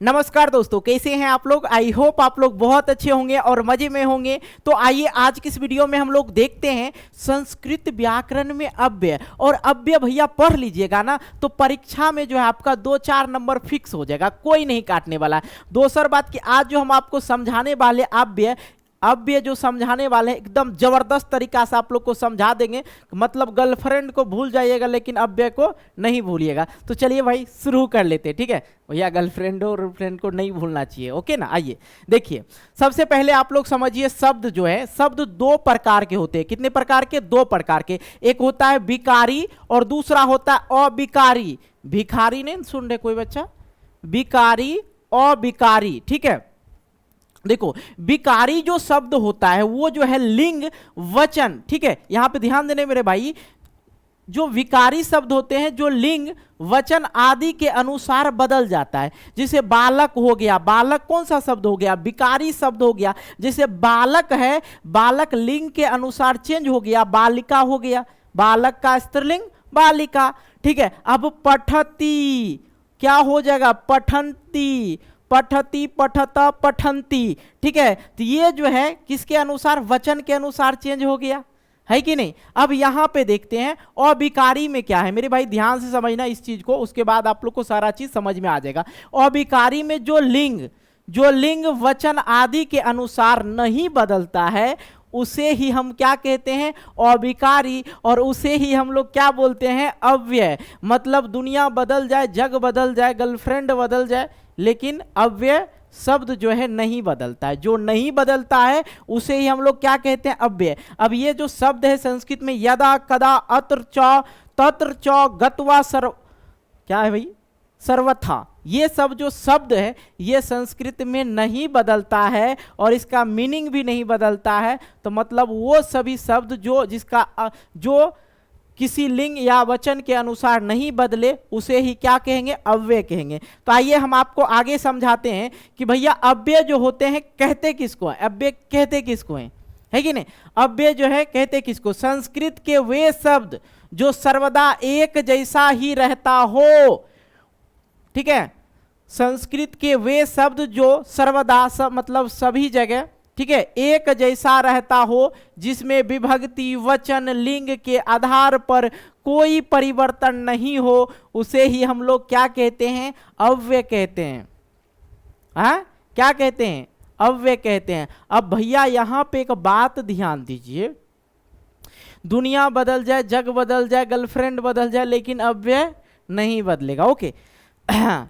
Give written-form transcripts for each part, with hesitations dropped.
नमस्कार दोस्तों, कैसे हैं आप लोग। आई होप आप लोग बहुत अच्छे होंगे और मजे में होंगे। तो आइए आज की इस वीडियो में हम लोग देखते हैं संस्कृत व्याकरण में अव्यय। और अव्यय भैया पढ़ लीजिएगा ना तो परीक्षा में जो है आपका 2-4 नंबर फिक्स हो जाएगा, कोई नहीं काटने वाला। दूसरी बात कि आज जो हम आपको समझाने वाले अव्यय जो समझाने वाले हैं एकदम जबरदस्त तरीका से आप लोग को समझा देंगे। मतलब गर्लफ्रेंड को भूल जाइएगा लेकिन अव्यय को नहीं भूलिएगा। तो चलिए भाई शुरू कर लेते हैं, ठीक है भैया। गर्लफ्रेंड और फ्रेंड को नहीं भूलना चाहिए, ओके ना। आइए देखिए, सबसे पहले आप लोग समझिए शब्द जो है, शब्द दो प्रकार के होते हैं। कितने प्रकार के? दो प्रकार के। एक होता है विकारी और दूसरा होता है अविकारी। भिखारी नहीं सुन रहे कोई बच्चा? विकारी अविकारी, ठीक है। देखो विकारी जो शब्द होता है वो जो है लिंग वचन, ठीक है। यहां पे ध्यान देने मेरे भाई, जो विकारी शब्द होते हैं जो लिंग वचन आदि के अनुसार बदल जाता है। जैसे बालक हो गया, बालक कौन सा शब्द हो गया? विकारी शब्द हो गया। जैसे बालक है, बालक लिंग के अनुसार चेंज हो गया, बालिका हो गया। बालक का स्त्रीलिंग बालिका, ठीक है। अब पठती क्या हो जाएगा? पठंती, पठती, पठता, पठंती, ठीक है। तो ये जो है किसके अनुसार? वचन के अनुसार चेंज हो गया, है कि नहीं। अब यहां पे देखते हैं अविकारी में क्या है। मेरे भाई ध्यान से समझना इस चीज को, उसके बाद आप लोग को सारा चीज समझ में आ जाएगा। अविकारी में जो लिंग वचन आदि के अनुसार नहीं बदलता है उसे ही हम क्या कहते हैं? अविकारी। और उसे ही हम लोग क्या बोलते हैं? अव्यय। मतलब दुनिया बदल जाए, जग बदल जाए, गर्लफ्रेंड बदल जाए, लेकिन अव्यय शब्द जो है नहीं बदलता है। जो नहीं बदलता है उसे ही हम लोग क्या कहते हैं? अव्यय। अब ये जो शब्द है संस्कृत में यदा कदा अत्र च तत्र च गत्वा सर्व, क्या है भाई? सर्वथा। ये सब जो शब्द है ये संस्कृत में नहीं बदलता है और इसका मीनिंग भी नहीं बदलता है। तो मतलब वो सभी शब्द जो किसी लिंग या वचन के अनुसार नहीं बदले उसे ही क्या कहेंगे? अव्यय कहेंगे। तो आइए हम आपको आगे समझाते हैं कि भैया अव्यय जो होते हैं कहते किसको है? अव्यय कहते किसको है कि नहीं? अव्यय जो है कहते किसको? संस्कृत के वे शब्द जो सर्वदा एक जैसा ही रहता हो, ठीक है। संस्कृत के वे शब्द जो सर्वदा मतलब सभी जगह, ठीक है, एक जैसा रहता हो, जिसमें विभक्ति वचन लिंग के आधार पर कोई परिवर्तन नहीं हो, उसे ही हम लोग क्या कहते हैं? अव्यय कहते हैं। हाँ, क्या कहते हैं? अव्यय कहते हैं। अब भैया यहां पे एक बात ध्यान दीजिए, दुनिया बदल जाए, जग बदल जाए, गर्लफ्रेंड बदल जाए, लेकिन अव्यय नहीं बदलेगा, ओके।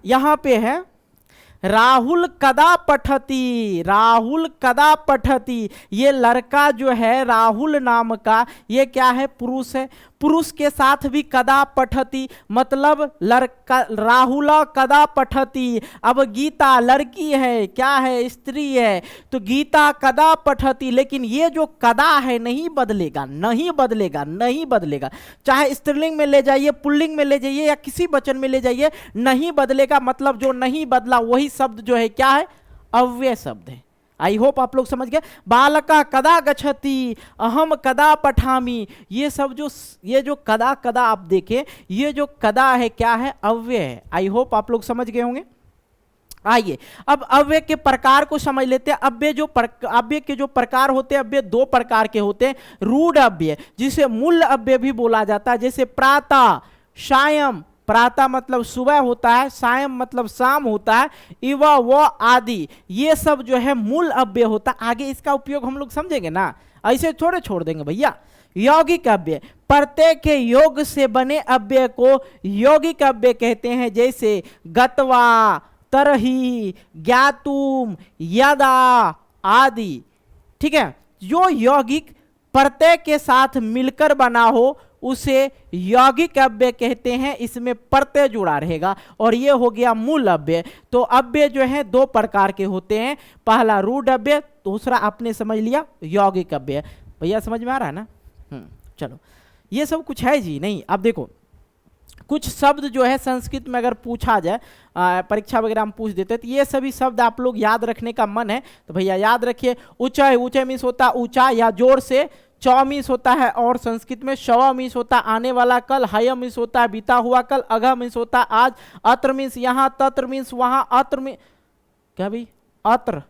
यहां पे है राहुल कदा पठती, राहुल कदा पठती। ये लड़का जो है राहुल नाम का, ये क्या है? पुरुष है। पुरुष के साथ भी कदा पठती, मतलब लड़का राहुल कदा पठती। अब गीता लड़की है, क्या है? स्त्री है, तो गीता कदा पठती। लेकिन ये जो कदा है नहीं बदलेगा, नहीं बदलेगा, नहीं बदलेगा। चाहे स्त्रीलिंग में ले जाइए, पुल्लिंग में ले जाइए या किसी वचन में ले जाइए, नहीं बदलेगा। मतलब जो नहीं बदला वही शब्द जो है क्या है? अव्यय शब्द है। आई होप आप लोग समझ गए। बालका कदा गच्छति, अहम कदा पठामी। ये सब ये जो कदा कदा आप देखें, ये जो कदा है क्या है? अव्यय है। आई होप आप लोग समझ गए होंगे। आइए अब अव्यय के प्रकार को समझ लेते हैं। अव्यय के जो प्रकार होते हैं, अव्यय दो प्रकार के होते हैं। रूढ़ अव्यय, जिसे मूल अव्यय भी बोला जाता है, जैसे प्रातः, सायं। प्रातः मतलब सुबह होता है, सायं मतलब शाम होता है, इव व आदि। ये सब जो है मूल अव्यय होता है। आगे इसका उपयोग हम लोग समझेंगे ना, ऐसे थोड़े छोड़ देंगे भैया। यौगिक अव्यय, प्रत्येक के योग से बने अव्यय को यौगिक अव्यय कहते हैं। जैसे गत्वा, तरहि, ज्ञातुम, यदा आदि, ठीक है। जो यौगिक प्रत्यय के साथ मिलकर बना हो उसे यौगिक अव्यय कहते हैं। इसमें प्रत्यय जुड़ा रहेगा और ये हो गया मूल अव्यय। तो अव्यय जो है दो प्रकार के होते हैं, पहला रूढ़ अव्यय, दूसरा आपने समझ लिया यौगिक अव्यय। भैया समझ में आ रहा है ना? चलो ये सब कुछ है जी नहीं। अब देखो कुछ शब्द जो है संस्कृत में अगर पूछा जाए, परीक्षा वगैरह हम पूछ देते हैं, तो ये सभी शब्द आप लोग याद रखने का मन है तो भैया याद रखिए। ऊंचा, ऊंचे मीन्स होता ऊंचा या जोर से, चौ मीन्स होता है और संस्कृत में शव मीन्स होता आने वाला कल, हय मीन्स होता है बीता हुआ कल, अघ मीन्स होता आज, अत्र मीन्स यहाँ, तत्र मीन्स वहाँ, अत्र मीन्स क्या भाई, अत्र,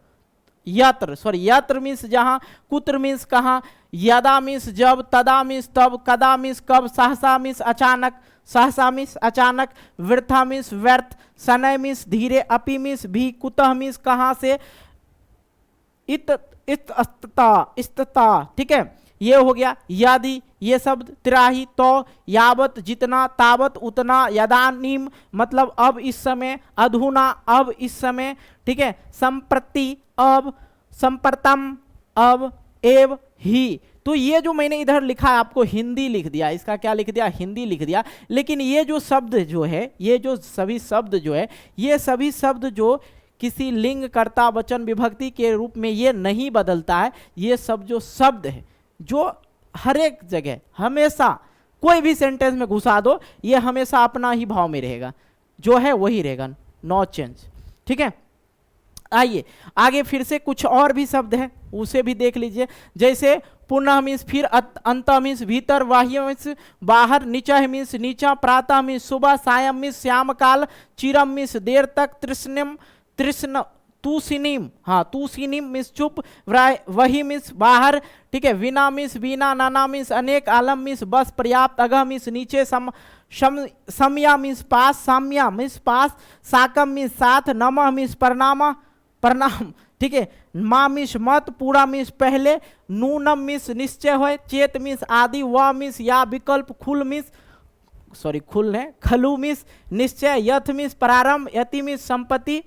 यत्र, सॉरी यत्र मीन्स जहां, कुत्र मीन्स कहां, यदा मीन्स जब, तदा मीन्स तब, कदा मीन्स कब, सहसा मीन्स अचानक, सहसा मीन्स अचानक, वृथा मीन्स व्यर्थ, शनय मीन्स धीरे, अपि मीन्स भी, कुतः मीन्स कहां से, इस्तता, ठीक है, ये हो गया। यदि, ये शब्द, त्राही, तो, यावत जितना, तावत उतना, यदानीम मतलब अब इस समय, अधुना अब इस समय, ठीक है, संप्रति अब, संप्रतम अब, एव ही। तो ये जो मैंने इधर लिखा है आपको हिंदी लिख दिया, इसका क्या लिख दिया, हिंदी लिख दिया, लेकिन ये जो शब्द जो है, ये जो सभी शब्द जो है, ये सभी शब्द जो किसी लिंग, कर्ता, वचन, विभक्ति के रूप में ये नहीं बदलता है। ये सब जो शब्द है जो हर एक जगह हमेशा कोई भी सेंटेंस में घुसा दो, ये हमेशा अपना ही भाव में रहेगा, जो है वही रहेगा, नो चेंज, ठीक है। आइए आगे फिर से कुछ और भी शब्द है, उसे भी देख लीजिए। जैसे पुनः मीन्स फिर, अंत मीन्स भीतर, बाह्य मीन्स बाहर, नीचा मीन्स नीचा, प्रातः मीन्स सुबह, सायं मीन्स श्याम काल, चिरम मीन्स देर तक, तृष्णिम तृष्ण, तुसिनीम, हाँ तुसिनीम मीन्स चुप, वही मीन्स बाहर, ठीक है, विना मीन्स बीना, नाना मीन्स अनेक, आलम मीन्स बस, पर्याप्त, अगह मीन्स नीचे, समया मीन्स पास, साम्या मीन्स पास, साकम मीन्स साथ, नमः मीन्स प्रणाम, ठीक है, माँ मीन्स मत, पूरा मीन्स पहले, नूनम मीन्स निश्चय हो, चेत मीन्स आदि, व मीन्स या विकल्प, खुल मीन्स सॉरी खुल है, खलु मीन्स निश्चय, यथ मीन्स प्रारंभ, यति मीन्स संपत्ति,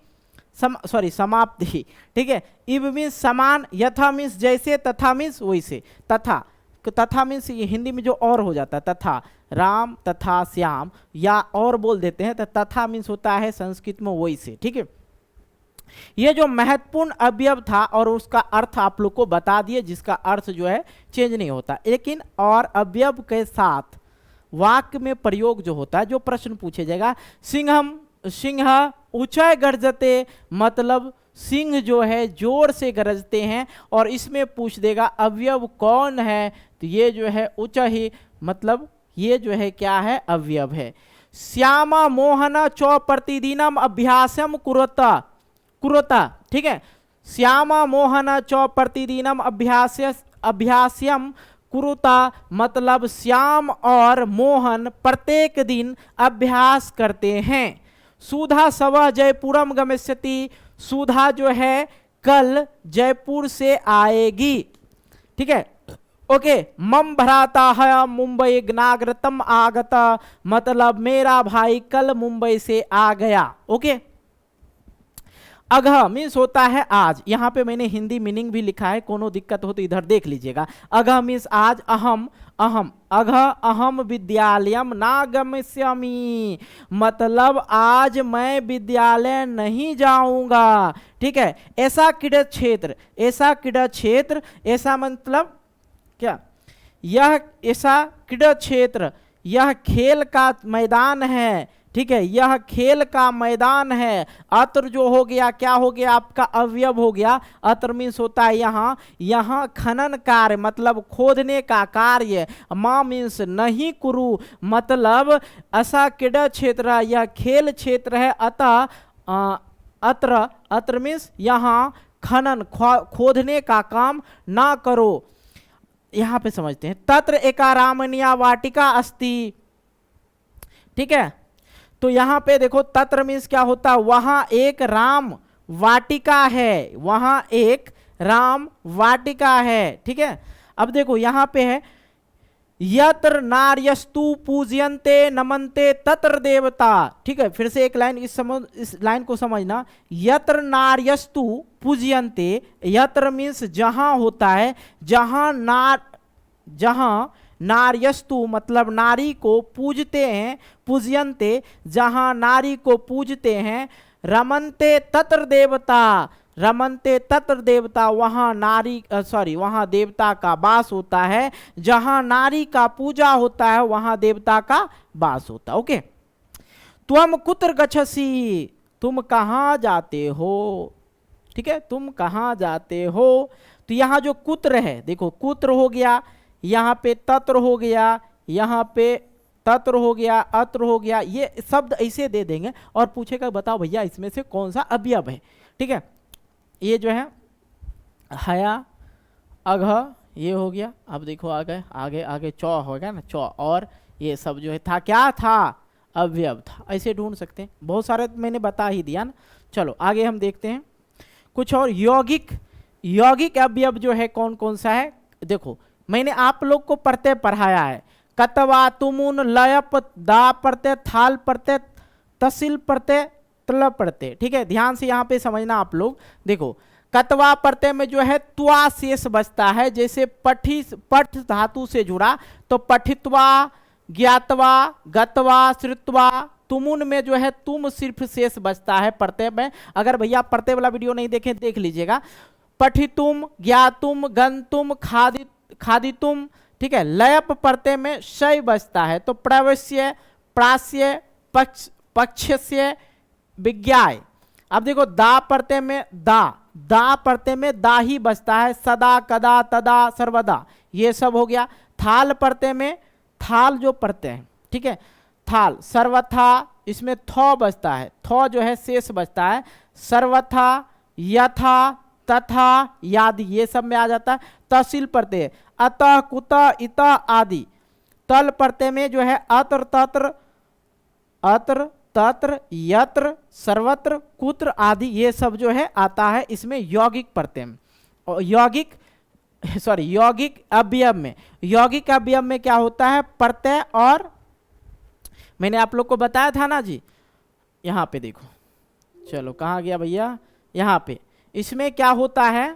समाप्ति, ठीक है, इव मीन्स समान, यथा मीन्स जैसे, तथा मीन्स वैसे, तथा मीन्स ये हिंदी में जो और हो जाता है, तथा राम तथा श्याम, या और बोल देते हैं, तो तथा मीन्स होता है संस्कृत में वैसे, ठीक है। ये जो महत्वपूर्ण अवयव था और उसका अर्थ आप लोग को बता दिए, जिसका अर्थ जो है चेंज नहीं होता, लेकिन और अवयव के साथ वाक्य में प्रयोग जो होता है, जो प्रश्न पूछे जाएगा, सिंह ऊंचाई गरजते, मतलब सिंह जो है जोर से गरजते हैं, और इसमें पूछ देगा अवयव कौन है, तो ये जो है उच्च ही, मतलब ये जो है क्या है, अवयव है। श्यामा मोहन चौ प्रतिदिनम अभ्यासम कुरुता, ठीक है, श्यामा मोहन चौ प्रतिदिनम अभ्यास्यम कुरुता, मतलब श्याम और मोहन प्रत्येक दिन अभ्यास करते हैं। सुधा सवह जयपुरम गमिष्यति, सुधा जो है कल जयपुर से आएगी, ठीक है, ओके। मम भ्राता है मुंबई नागरतम आगता, मतलब मेरा भाई कल मुंबई से आ गया, ओके। अघ मीन्स होता है आज, यहाँ पे मैंने हिंदी मीनिंग भी लिखा है, कोनो दिक्कत हो तो इधर देख लीजिएगा। अघ मीन्स आज, अहम अघ अहम विद्यालयम ना गमिष्यामि, मतलब आज मैं विद्यालय नहीं जाऊंगा, ठीक है। ऐसा क्रीड़ा क्षेत्र, ऐसा मतलब क्या, यह ऐसा क्रीड़ा क्षेत्र, यह खेल का मैदान है, ठीक है, यह खेल का मैदान है। अत्र जो हो गया, क्या हो गया आपका, अवयव हो गया। अत्र मीन्स होता है यहाँ खनन कार्य, मतलब खोदने का कार्य। माँ मीन्स नहीं कुरु, मतलब ऐसा क्रीड़ा क्षेत्र, यह खेल क्षेत्र है। अतः अत्र मीन्स यहाँ खनन, खोदने का काम ना करो। यहाँ पे समझते हैं, तत्र एका रामणीया वाटिका अस्ति, ठीक है। तो यहाँ पे देखो तत्र मीन्स क्या होता है, वहां एक राम वाटिका है, वहां एक राम वाटिका है, ठीक है। अब देखो यहाँ पे है, यत्र नार्यस्तु पूजयन्ते नमन्ते तत्र देवता, ठीक है। फिर से एक लाइन, इस लाइन को समझना, यत्र नार्यस्तु पूजयन्ते, यत्र मीन्स जहां होता है, जहां नार्यस्तु मतलब नारी को पूजते हैं, पूजयन्ते जहां नारी को पूजते हैं, रमन्ते तत्र देवता, वहां नारी वहां देवता का वास होता है। जहां नारी का पूजा होता है वहां देवता का वास होता है, ओके। त्वम कुत्र गच्छसि, तुम कहाँ जाते हो, ठीक है, तुम कहाँ जाते हो। तो यहाँ जो कुत्र है, देखो कुत्र हो गया, यहाँ पे तत्र हो गया, यहाँ पे तत्र हो गया, अत्र हो गया, ये शब्द ऐसे दे देंगे और पूछेगा बताओ भैया इसमें से कौन सा अवयव है, ठीक है। ये जो है हया अघ ये हो गया। अब देखो आगे आगे आगे चौ हो गया ना, चौ, और ये सब जो है था क्या था, अवयव था। ऐसे ढूंढ सकते हैं, बहुत सारे मैंने बता ही दिया ना। चलो आगे हम देखते हैं कुछ और। यौगिक अवयव जो है कौन कौन सा है, देखो मैंने आप लोग को प्रत्यय पढ़ाया है। कतवा तुमुन लयप दा प्रत्यय थाल प्रत्यय तसिल प्रत्यय तल प्रत्यय, ठीक है। ध्यान से यहाँ पे समझना आप लोग। देखो कतवा प्रत्यय में जो है त्वा शेष बचता है, जैसे पठ धातु से जुड़ा तो पठित्वा ज्ञातवा गतवा श्रुत्वा। तुमुन में जो है तुम सिर्फ शेष बचता है प्रत्यय में। अगर भैया प्रत्यय वाला वीडियो नहीं देखें देख लीजिएगा। पठितुम ज्ञातुम गंतुम खादितुम, ठीक है। लयप प्रत्यय में शय बचता है, तो प्रवश्य प्रास्य पक्षस्य विज्ञाय। अब देखो दा प्रत्यय में दा प्रत्यय में दा ही बचता है, सदा कदा तदा सर्वदा ये सब हो गया। थाल प्रत्यय में थाल जो प्रत्यय है, ठीक है, थाल सर्वथा, इसमें थौ बचता है, थौ जो है शेष बचता है। सर्वथा यथा तथा यादि ये सब में आ जाता है। तहसील प्रत्यय अतः कुतः इतः आदि। तल प्रत्यय में जो है अत्र तत्र यत्र सर्वत्र कुत्र आदि ये सब जो है आता है इसमें यौगिक प्रत्यय में। और यौगिक अवयव में क्या होता है, प्रत्यय और मैंने आप लोग को बताया था ना जी, यहाँ पे देखो, चलो कहाँ गया भैया, यहाँ पे इसमें क्या होता है,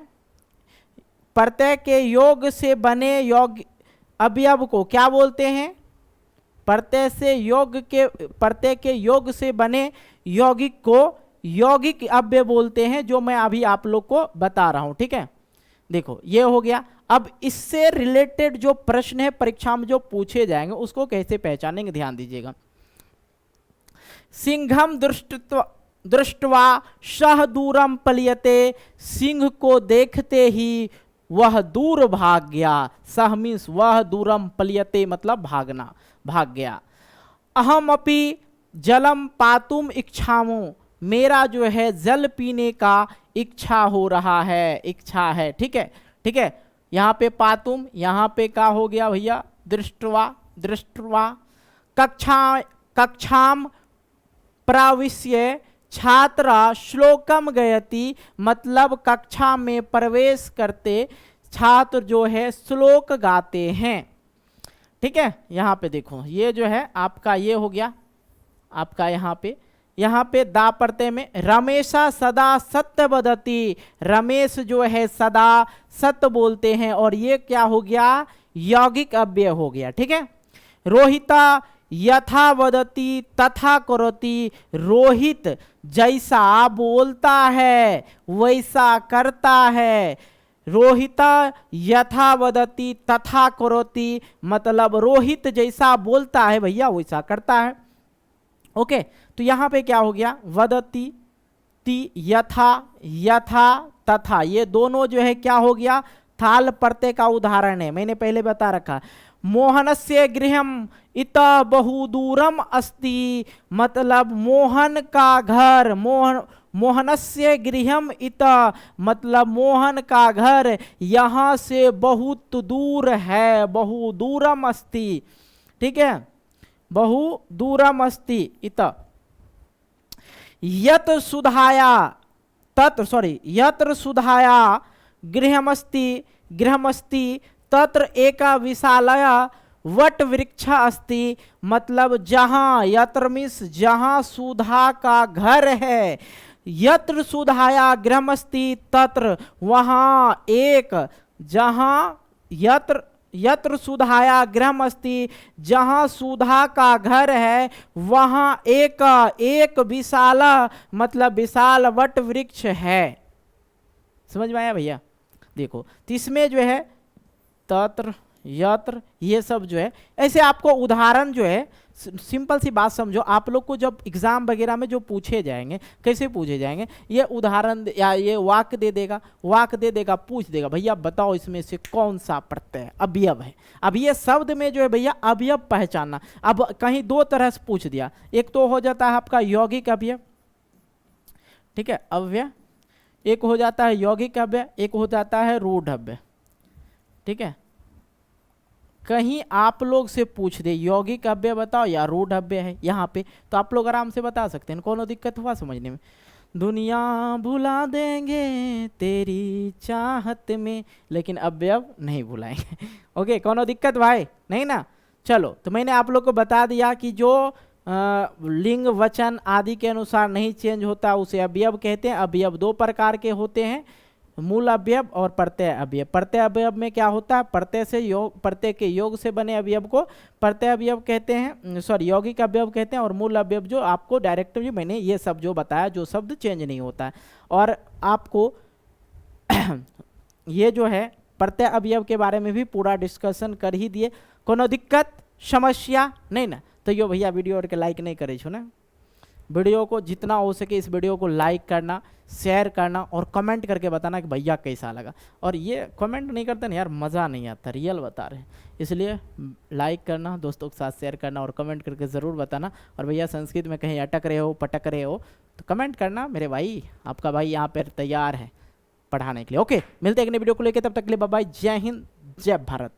प्रत्यय के योग से बने अवयव को क्या बोलते हैं, प्रत्यय के योग से बने यौगिक को यौगिक अव्यय बोलते हैं, जो मैं अभी आप लोग को बता रहा हूं, ठीक है। देखो ये हो गया। अब इससे रिलेटेड जो प्रश्न है परीक्षा में जो पूछे जाएंगे उसको कैसे पहचानेंगे, ध्यान दीजिएगा। सिंघम दृष्टवा सह दूरम पलियते, सिंह को देखते ही वह दूर भाग गया। सह मीन्स वह दूरम पलियते मतलब भागना, भाग गया। अहम अपि जलम पातुम इच्छामु, मेरा जो है जल पीने का इच्छा हो रहा है, इच्छा है, ठीक है, ठीक है। यहाँ पे पातुम, यहाँ पे क्या हो गया भैया, दृष्टवा। कक्षाम प्रविश्य छात्र श्लोकम गयति, मतलब कक्षा में प्रवेश करते छात्र जो है श्लोक गाते हैं, ठीक है। यहाँ पे देखो ये जो है आपका ये हो गया आपका यहाँ पे दा प्रत्यय में रमेशा सदा सत्य वदति, रमेश जो है सदा सत्य बोलते हैं, और ये क्या हो गया, यौगिक अव्यय हो गया, ठीक है। रोहिता यथा वदति तथा करोति, रोहित जैसा बोलता है वैसा करता है। रोहिता यथा वदति तथा करोति मतलब रोहित जैसा बोलता है भैया वैसा करता है, ओके। तो यहाँ पे क्या हो गया, वदति ति यथा तथा, ये दोनों जो है क्या हो गया, थाल प्रत्यय का उदाहरण है, मैंने पहले बता रखा। मोहनस्य गृहम इत बहुदूरम अस्ति, मतलब मोहन का घर, मोहनस्य गृहम इत मतलब मोहन का घर यहाँ से बहुत दूर है, बहुदूरम अस्ति, ठीक है, बहुदूरम अस्ति। इत यत्र सुधाया गृहमस्ति तत्र एका विशालया वट वृक्ष अस्ति, मतलब जहां, यत्र मीन्स जहां सुधा का घर है, यत्र सुधाया गृहमस्ति तत्र वहां एक, जहां यत्र सुधाया गृहमस्ति जहां सुधा का घर है वहां एक विशाल मतलब विशाल वट वृक्ष है। समझ में आया भैया? देखो तो इसमें जो है तत्र यत्र ये सब जो है ऐसे आपको उदाहरण जो है, सिंपल सी बात समझो, आप लोग को जब एग्जाम वगैरह में जो पूछे जाएंगे कैसे पूछे जाएंगे, ये उदाहरण या ये वाक्य दे देगा पूछ देगा भैया बताओ इसमें से कौन सा प्रत्यय अवयव है। अब ये शब्द में जो है भैया अवयव पहचानना, अब कहीं दो तरह से पूछ दिया, एक तो हो जाता है आपका यौगिक अवयव, ठीक है, अव्यय, एक हो जाता है यौगिक अव्यय, एक हो जाता है रूढ़ अव्यय। ठीक है, कहीं आप लोग से पूछ दे यौगिक अव्यय बताओ या रूढ़ अव्यय है यहाँ पे, तो आप लोग आराम से बता सकते हैं, कोनो दिक्कत हुआ समझने में। दुनिया भुला देंगे तेरी चाहत में, लेकिन अव्यय नहीं भुलाएंगे। ओके, कोनो दिक्कत भाई नहीं ना। चलो, तो मैंने आप लोग को बता दिया कि जो लिंग वचन आदि के अनुसार नहीं चेंज होता उसे अवयव कहते हैं। अवयव दो प्रकार के होते हैं, मूल अवयव और प्रत्यय अवयव। प्रत्यय अवयव में क्या होता है, प्रत्यय से योग, प्रत्यय के योग से बने अवयव को प्रत्यय अवयव कहते हैं, सॉरी यौगिक अवयव कहते हैं। और मूल अवयव जो आपको डायरेक्टली मैंने ये सब जो बताया, जो शब्द चेंज नहीं होता है। और आपको ये जो है प्रत्यय अवयव के बारे में भी पूरा डिस्कशन कर ही दिए। कोनो दिक्कत समस्या नहीं ना। तो यो भैया वीडियो के लाइक नहीं करे छो ना, वीडियो को जितना हो सके इस वीडियो को लाइक करना, शेयर करना और कमेंट करके बताना कि भैया कैसा लगा। और ये कमेंट नहीं करते ना यार, मज़ा नहीं आता, रियल बता रहे हैं, इसलिए लाइक करना, दोस्तों के साथ शेयर करना और कमेंट करके ज़रूर बताना। और भैया संस्कृत में कहीं अटक रहे हो, पटक रहे हो तो कमेंट करना मेरे भाई, आपका भाई यहाँ पर तैयार है पढ़ाने के लिए। ओके, मिलते हैं एक नई वीडियो को लेकर, तब तक के लिए बाय बाय, जय हिंद जय भारत।